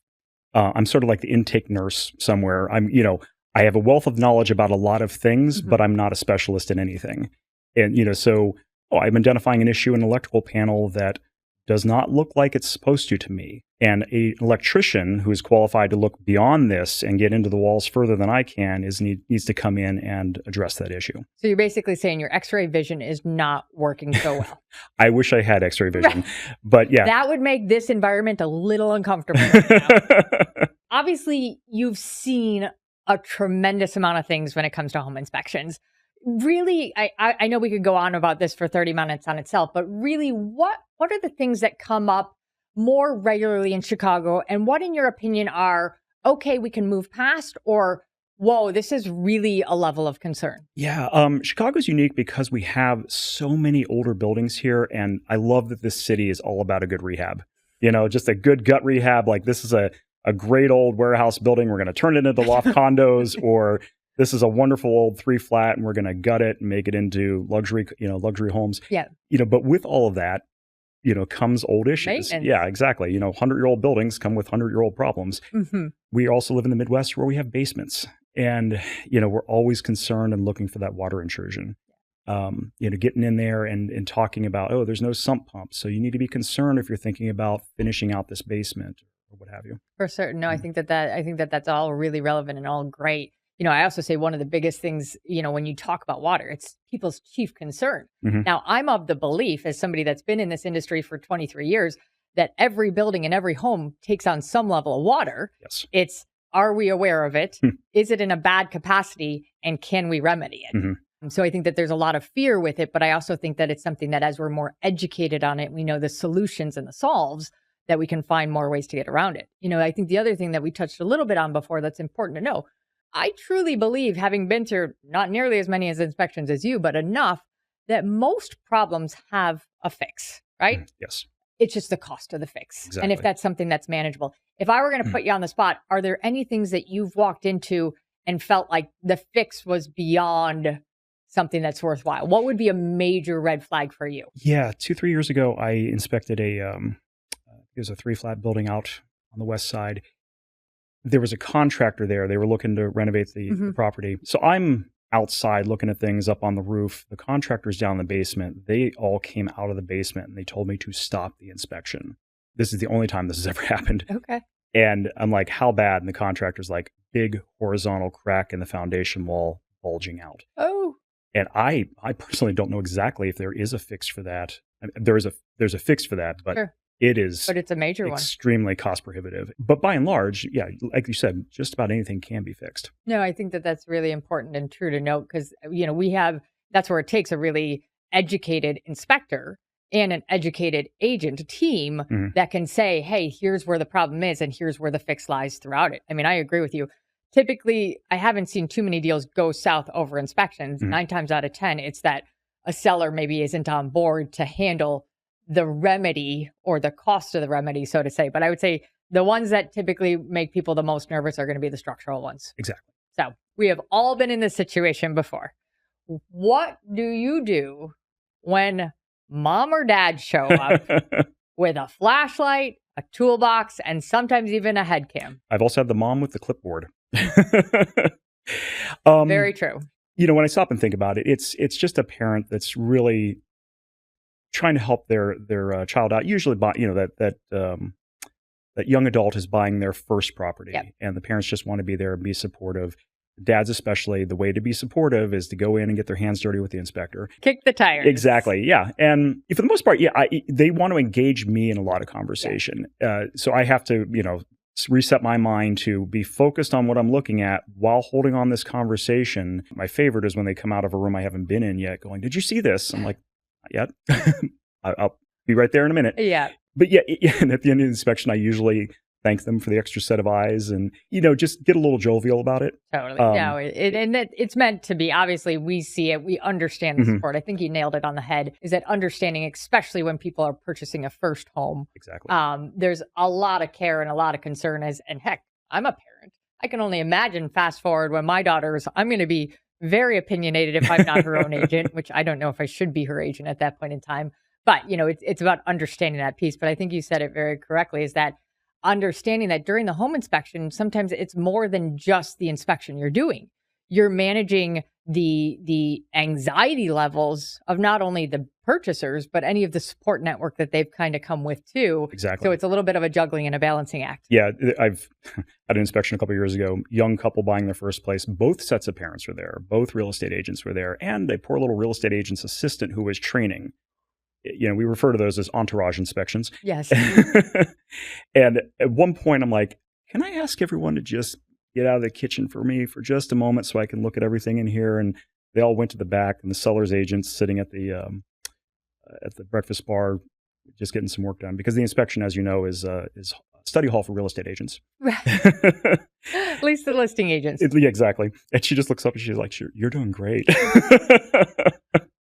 I'm sort of like the intake nurse somewhere. I have a wealth of knowledge about a lot of things, but I'm not a specialist in anything. And, so I'm identifying an issue in an electrical panel that does not look like it's supposed to me. And an electrician who is qualified to look beyond this and get into the walls further than I can needs to come in and address that issue. So you're basically saying your X-ray vision is not working so well. I wish I had X-ray vision, but yeah. That would make this environment a little uncomfortable right now. Obviously, you've seen a tremendous amount of things when it comes to home inspections. Really, I know we could go on about this for 30 minutes on itself, but really, what are the things that come up more regularly in Chicago? And what, in your opinion, are, okay, we can move past, or, whoa, this is really a level of concern? Yeah, Chicago's unique because we have so many older buildings here. And I love that this city is all about a good rehab. Just a good gut rehab. Like, this is a great old warehouse building. We're going to turn it into loft condos, or this is a wonderful old 3-flat and we're going to gut it and make it into luxury homes. Yeah. But with all of that, comes old issues. Maintenance. Yeah, exactly. 100-year-old buildings come with 100-year-old problems. We also live in the Midwest where we have basements, and, we're always concerned and looking for that water intrusion. Getting in there and talking about, oh, there's no sump pump. So you need to be concerned if you're thinking about finishing out this basement or what have you. For certain. No, I think that's all really relevant and all great. I also say one of the biggest things, when you talk about water, it's people's chief concern. Now, I'm of the belief, as somebody that's been in this industry for 23 years, that every building and every home takes on some level of water. Yes. It's, are we aware of it? Is it in a bad capacity? And can we remedy it? So I think that there's a lot of fear with it, but I also think that it's something that, as we're more educated on it, we know the solutions and the solves, that we can find more ways to get around it. I think the other thing that we touched a little bit on before that's important to know, I truly believe, having been through not nearly as many inspections as you, but enough, that most problems have a fix, right? Yes. It's just the cost of the fix. Exactly. And if that's something that's manageable. If I were going to put you on the spot, are there any things that you've walked into and felt like the fix was beyond something that's worthwhile? What would be a major red flag for you? Yeah. 2-3 years ago, I inspected it was a 3-flat building out on the west side. There was a contractor there. They were looking to renovate the property. So I'm outside looking at things up on the roof. The contractors down in the basement, they all came out of the basement and they told me to stop the inspection. This is the only time this has ever happened. Okay. And I'm like, how bad? And the contractor's like, big horizontal crack in the foundation wall bulging out. Oh. And I personally don't know exactly if there is a fix for that. I mean, there's a fix for that, but Sure. it is But it's a major one. extremely cost prohibitive. But by and large, yeah, like you said, just about anything can be fixed. No, I think that that's really important and true to note because, that's where it takes a really educated inspector and an educated agent team that can say, hey, here's where the problem is and here's where the fix lies throughout it. I mean, I agree with you. Typically, I haven't seen too many deals go south over inspections. 9 times out of 10, it's that a seller maybe isn't on board to handle the remedy or the cost of the remedy, so to say. But I would say the ones that typically make people the most nervous are going to be the structural ones. Exactly. So we have all been in this situation before. What do you do when mom or dad show up with a flashlight, a toolbox, and sometimes even a head cam? I've also had the mom with the clipboard. Very true. When I stop and think about it, it's just a parent that's really trying to help their child out. Usually, that young adult is buying their first property, and the parents just want to be there and be supportive. Dads especially, the way to be supportive is to go in and get their hands dirty with the inspector. Kick the tires. Exactly, yeah. And for the most part, they want to engage me in a lot of conversation. So I have to, reset my mind to be focused on what I'm looking at while holding on this conversation. My favorite is when they come out of a room I haven't been in yet going, did you see this? I'm like, not yet. I'll be right there in a minute. Yeah. But and at the end of the inspection, I usually thank them for the extra set of eyes and, just get a little jovial about it. Totally. No, it's meant to be. Obviously, we see it. We understand the support. I think you nailed it on the head, is that understanding, especially when people are purchasing a first home. Exactly. There's a lot of care and a lot of concern and heck, I'm a parent. I can only imagine fast forward when my daughter's, I'm going to be very opinionated if I'm not her own agent, which I don't know if I should be her agent at that point in time. But, it's about understanding that piece. But I think you said it very correctly, is that understanding that during the home inspection, sometimes it's more than just the inspection you're doing. You're managing the anxiety levels of not only the purchasers, but any of the support network that they've kind of come with too. Exactly. So it's a little bit of a juggling and a balancing act. Yeah, I've had an inspection a couple of years ago, young couple buying their first place. Both sets of parents were there. Both real estate agents were there, and a poor little real estate agent's assistant who was training. We refer to those as entourage inspections. Yes. And at one point, I'm like, can I ask everyone to just get out of the kitchen for me for just a moment so I can look at everything in here? And they all went to the back, and the seller's agent's sitting at the breakfast bar just getting some work done, because the inspection, as you know, is study hall for real estate agents. At least the listing agents. Yeah, exactly. And she just looks up and she's like, you're doing great.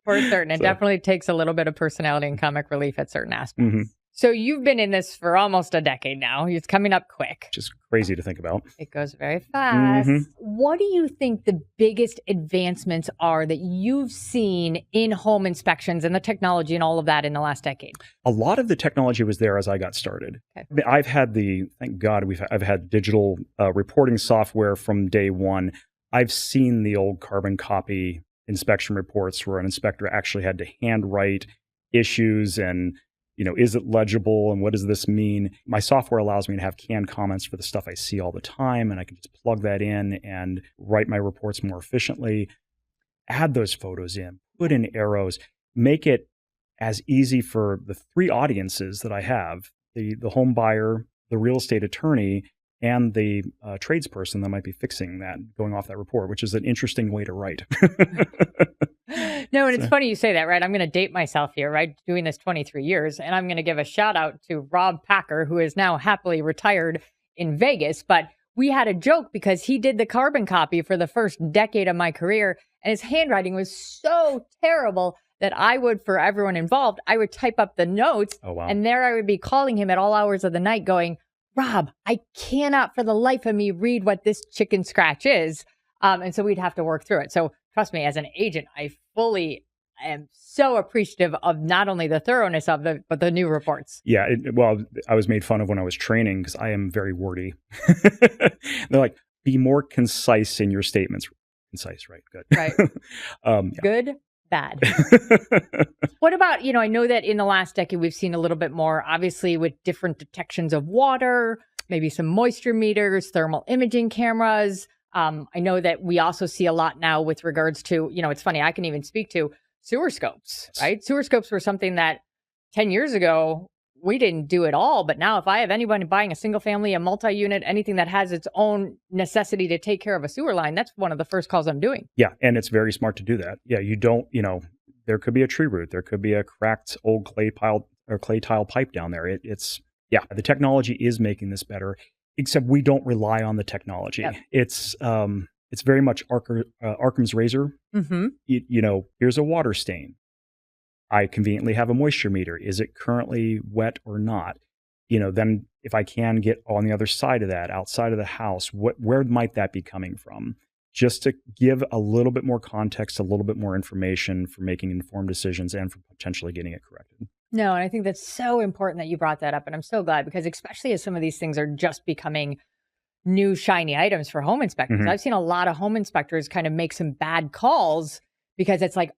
For certain. It definitely takes a little bit of personality and comic relief at certain aspects. So you've been in this for almost a decade now. It's coming up quick. Just crazy to think about. It goes very fast. What do you think the biggest advancements are that you've seen in home inspections and the technology and all of that in the last decade? A lot of the technology was there as I got started. Okay. I mean, thank God, I've had digital reporting software from day one. I've seen the old carbon copy inspection reports where an inspector actually had to handwrite issues and, is it legible and what does this mean? My software allows me to have canned comments for the stuff I see all the time, and I can just plug that in and write my reports more efficiently, add those photos in, put in arrows, make it as easy for the three audiences that I have, the home buyer, the real estate attorney, and the tradesperson that might be fixing that, going off that report, which is an interesting way to write. No, and it's funny you say that, right? I'm going to date myself here, right? Doing this 23 years, and I'm going to give a shout out to Rob Packer, who is now happily retired in Vegas. But we had a joke because he did the carbon copy for the first decade of my career, and his handwriting was so terrible that I would, for everyone involved, I would type up the notes, and there I would be calling him at all hours of the night going, Rob, I cannot for the life of me read what this chicken scratch is. And so we'd have to work through it. So trust me, as an agent, I fully am so appreciative of not only the thoroughness of it, but the new reports. Yeah. I was made fun of when I was training because I am very wordy. They're like, be more concise in your statements. Concise, right? Good. Right. Good, bad. What about, I know that in the last decade, we've seen a little bit more, obviously, with different detections of water, maybe some moisture meters, thermal imaging cameras. I know that we also see a lot now with regards to, it's funny, I can even speak to sewer scopes, right? Sewer scopes were something that 10 years ago, we didn't do it all. But now if I have anyone buying a single family, a multi-unit, anything that has its own necessity to take care of a sewer line, that's one of the first calls I'm doing. Yeah. And it's very smart to do that. Yeah. You don't, there could be a tree root. There could be a cracked old clay tile pipe down there. The technology is making this better, except we don't rely on the technology. Yep. It's very much Occam's razor. Mm-hmm. Here's a water stain. I conveniently have a moisture meter. Is it currently wet or not? Then if I can get on the other side of that, outside of the house, where might that be coming from? Just to give a little bit more context, a little bit more information for making informed decisions and for potentially getting it corrected. No, and I think that's so important that you brought that up. And I'm so glad, because especially as some of these things are just becoming new shiny items for home inspectors. Mm-hmm. I've seen a lot of home inspectors kind of make some bad calls because it's like,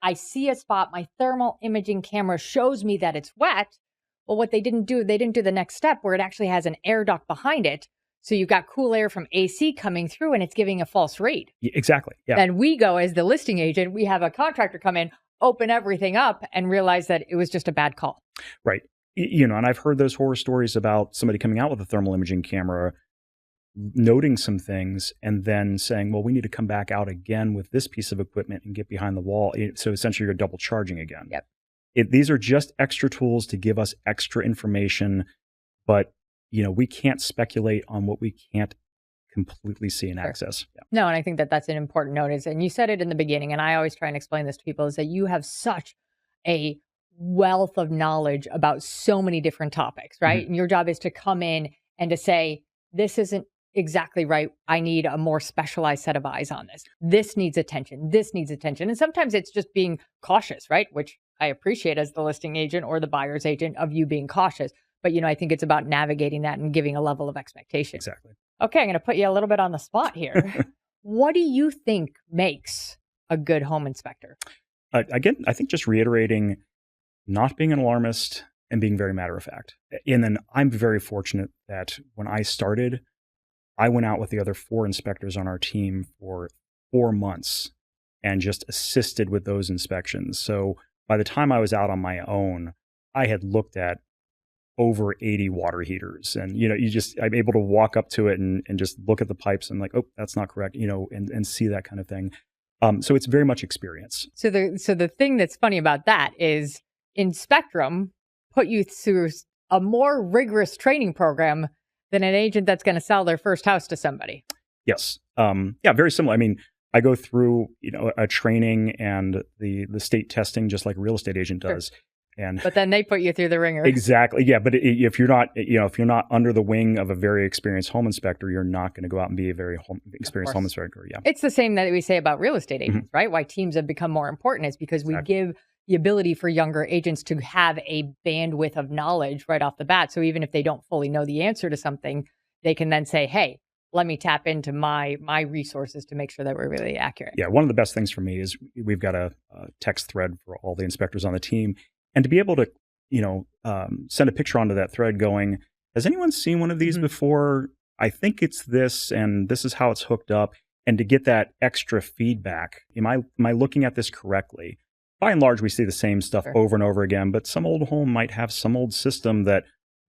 I see a spot, my thermal imaging camera shows me that it's wet. Well, what they didn't do the next step where it actually has an air duct behind it. So you've got cool air from AC coming through and it's giving a false read. Exactly. Yeah. Then we go as the listing agent, we have a contractor come in, open everything up and realize that it was just a bad call. Right. And I've heard those horror stories about somebody coming out with a thermal imaging camera, noting some things and then saying, well, we need to come back out again with this piece of equipment and get behind the wall. So essentially you're double charging again. Yep. These are just extra tools to give us extra information, but we can't speculate on what we can't completely see and access. Yeah. No, and I think that that's an important note. And you said it in the beginning, and I always try and explain this to people, is that you have such a wealth of knowledge about so many different topics, right? Mm-hmm. And your job is to come in and to say, this isn't exactly right. I need a more specialized set of eyes on this. This needs attention. This needs attention. And sometimes it's just being cautious, right? Which I appreciate as the listing agent or the buyer's agent of you being cautious. But, I think it's about navigating that and giving a level of expectation. Exactly. Okay, I'm going to put you a little bit on the spot here. What do you think makes a good home inspector? Again, I think just reiterating, not being an alarmist and being very matter of fact. And then I'm very fortunate that when I started, I went out with the other 4 inspectors on our team for 4 months and just assisted with those inspections. So by the time I was out on my own, I had looked at over 80 water heaters. And, I'm able to walk up to it and just look at the pipes and like, oh, that's not correct, and see that kind of thing. So it's very much experience. So the thing that's funny about that is Inspectrum put you through a more rigorous training program than an agent that's going to sell their first house to somebody. Yes. Very similar. I mean, I go through, a training and the state testing just like a real estate agent does. Sure. But then they put you through the ringer. Exactly. Yeah. But if you're not under the wing of a very experienced home inspector, you're not going to go out and be a very experienced home inspector. Yeah. It's the same that we say about real estate agents, mm-hmm. right? Why teams have become more important is because we give the ability for younger agents to have a bandwidth of knowledge right off the bat. So even if they don't fully know the answer to something, they can then say, hey, let me tap into my resources to make sure that we're really accurate. Yeah. One of the best things for me is we've got a text thread for all the inspectors on the team. And to be able to, send a picture onto that thread going, has anyone seen one of these mm-hmm. before? I think it's this, and this is how it's hooked up. And to get that extra feedback, am I looking at this correctly? By and large, we see the same stuff sure. over and over again, but some old home might have some old system that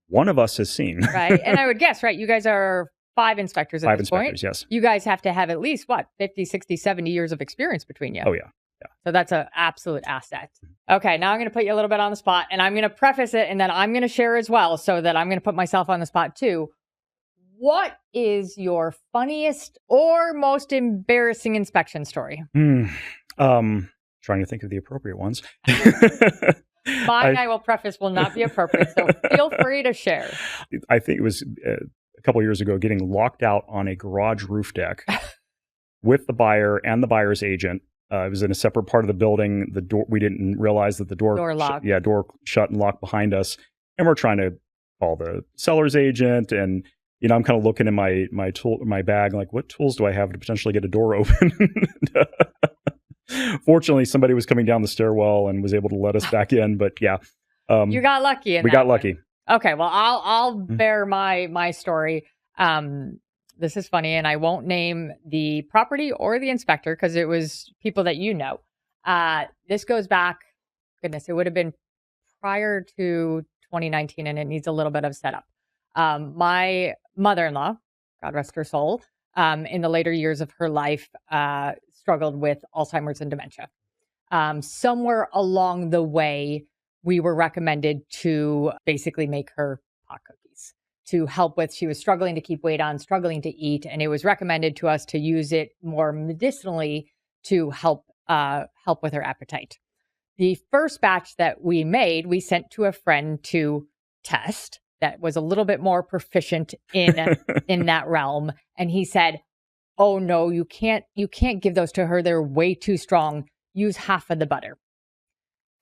one of us has seen. Right. And I would guess, right, you guys are 5 inspectors at this point. 5 inspectors, yes. You guys have to have at least, 50, 60, 70 years of experience between you. Oh, yeah. Yeah. So that's an absolute asset. Okay, now I'm going to put you a little bit on the spot, and I'm going to preface it, and then I'm going to share as well, so that I'm going to put myself on the spot too. What is your funniest or most embarrassing inspection story? Trying to think of the appropriate ones. Mine, I will preface, will not be appropriate, so feel free to share. I think it was a couple of years ago, getting locked out on a garage roof deck with the buyer and the buyer's agent. It was in a separate part of the building. The door, we didn't realize that the door locked. Door shut and locked behind us. And we're trying to call the seller's agent. And, I'm kind of looking in my bag, like, what tools do I have to potentially get a door open? Fortunately, somebody was coming down the stairwell and was able to let us back in. But yeah. You got lucky. We got lucky. Okay. Well, I'll bear my story. this is funny, and I won't name the property or the inspector because it was people that you know. This goes back, goodness, it would have been prior to 2019, and it needs a little bit of setup. My mother-in-law, God rest her soul, in the later years of her life, struggled with Alzheimer's and dementia. Somewhere along the way, we were recommended to basically make her pot cookies to help with, she was struggling to keep weight on, struggling to eat, and it was recommended to us to use it more medicinally to help with her appetite. The first batch that we made, we sent to a friend to test that was a little bit more proficient in in that realm, and he said, "Oh no, you can't give those to her. They're way too strong. Use half of the butter."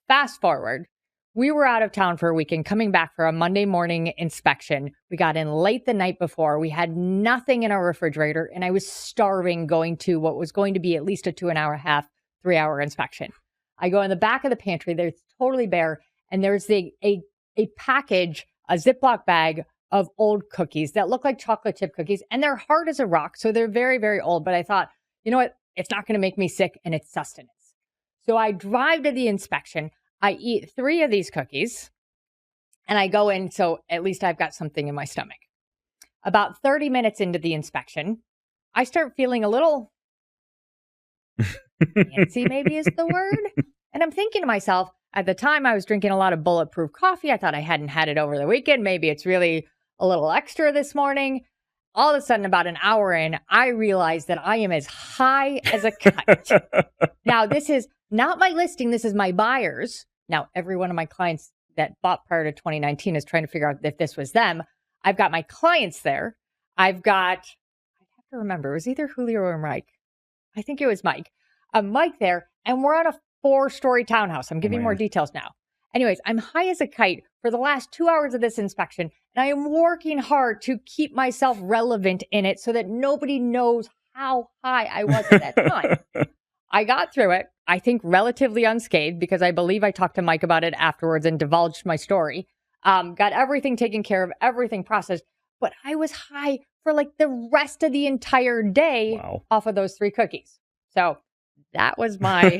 Fast forward, we were out of town for a weekend, coming back for a Monday morning inspection. We got in late the night before. We had nothing in our refrigerator, and I was starving going to what was going to be at least a 2.5, 3-hour inspection. I go in the back of the pantry. There's totally bare, and there's a package, a Ziploc bag of old cookies that look like chocolate chip cookies, and they're hard as a rock, so they're very, very old. But I thought, you know what? It's not going to make me sick, and it's sustenance. So I drive to the inspection. I eat 3 of these cookies, and I go in, so at least I've got something in my stomach. About 30 minutes into the inspection, I start feeling a little fancy, maybe is the word. And I'm thinking to myself, at the time I was drinking a lot of bulletproof coffee. I thought I hadn't had it over the weekend. Maybe it's really a little extra this morning. All of a sudden, about an hour in, I realized that I am as high as a kite. Now, this is not my listing. This is my buyers. Now, every one of my clients that bought prior to 2019 is trying to figure out if this was them. I've got my clients there. I have to remember, it was either Julio or Mike. I think it was Mike. Mike there, and we're on a 4-story townhouse. I'm giving more details now. Anyways, I'm high as a kite for the last 2 hours of this inspection, and I am working hard to keep myself relevant in it so that nobody knows how high I was at that time. I got through it, I think relatively unscathed, because I believe I talked to Mike about it afterwards and divulged my story. Got everything taken care of, everything processed, but I was high for like the rest of the entire day off of those 3 cookies. So that was my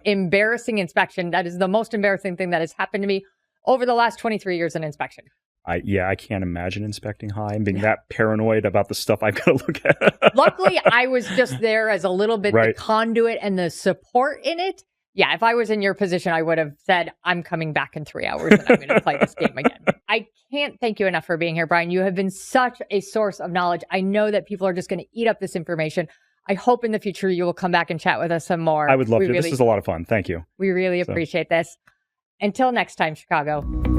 embarrassing inspection. That is the most embarrassing thing that has happened to me over the last 23 years in inspection. I can't imagine inspecting high and being that paranoid about the stuff I've got to look at. Luckily, I was just there as a little bit the conduit and the support in it. Yeah, if I was in your position, I would have said, I'm coming back in 3 hours and I'm going to play this game again. I can't thank you enough for being here, Brian. You have been such a source of knowledge. I know that people are just going to eat up this information. I hope in the future you will come back and chat with us some more. I would love to. This is a lot of fun. Thank you. We really appreciate this. Until next time, Chicago.